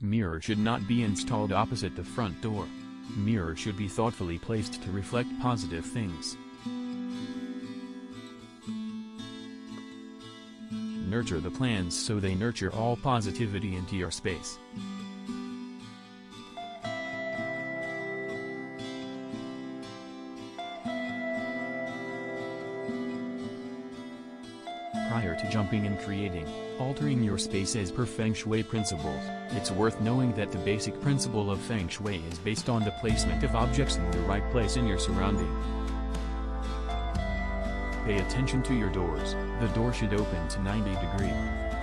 Mirror should not be installed opposite the front door. Mirror should be thoughtfully placed to reflect positive things. Nurture the plants so they nurture all positivity into your space. Prior to jumping and creating, altering your space as per Feng Shui principles, it's worth knowing that the basic principle of Feng Shui is based on the placement of objects in the right place in your surrounding. Pay attention to your doors. The door should open to 90 degrees.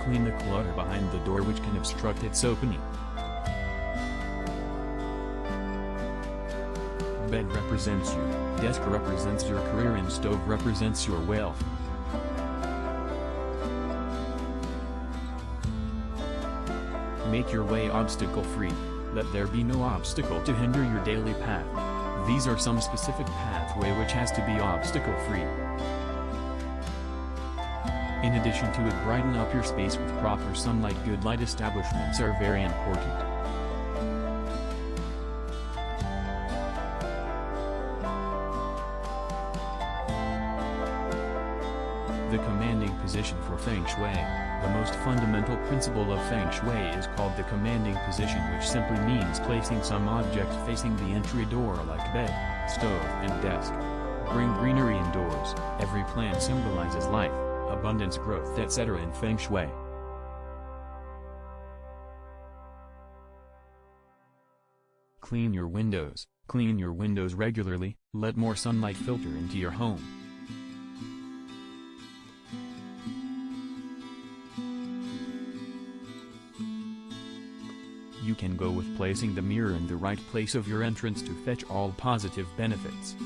Clean the clutter behind the door which can obstruct its opening. Bed represents you, desk represents your career, and stove represents your wealth. Make your way obstacle-free. Let there be no obstacle to hinder your daily path. These are some specific pathway which has to be obstacle-free. In addition to it, brighten up your space with proper sunlight. Good light establishments are very important. The commanding position for Feng Shui. The most fundamental principle of Feng Shui is called the commanding position, which simply means placing some object facing the entry door like bed, stove, and desk. Bring greenery indoors. Every plant symbolizes life, abundance, growth, etc. in Feng Shui. Clean your windows. Clean your windows regularly. Let more sunlight filter into your home. You can go with placing the mirror in the right place of your entrance to fetch all positive benefits.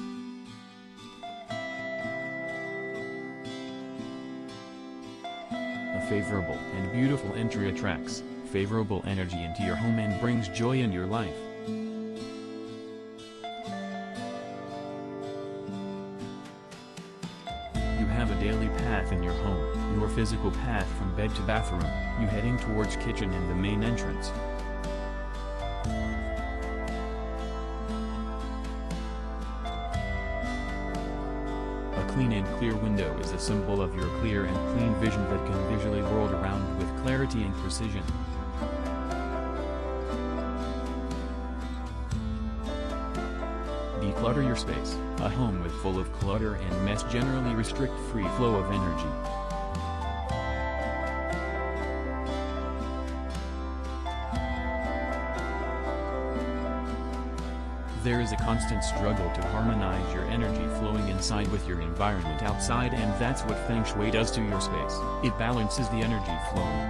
A favorable and beautiful entry attracts favorable energy into your home and brings joy in your life. You have a daily path in your home, your physical path from bed to bathroom, you heading towards kitchen and the main entrance. A clean and clear window is a symbol of your clear and clean vision that can visually world around with clarity and precision. Declutter your space. A home with full of clutter and mess generally restrict free flow of energy. There is a constant struggle to harmonize your energy flowing inside with your environment outside, and that's what Feng Shui does to your space. It balances the energy flowing.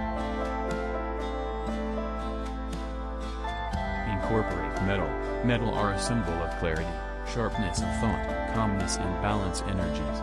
Incorporate metal. Metal are a symbol of clarity, sharpness of thought, calmness and balance energies.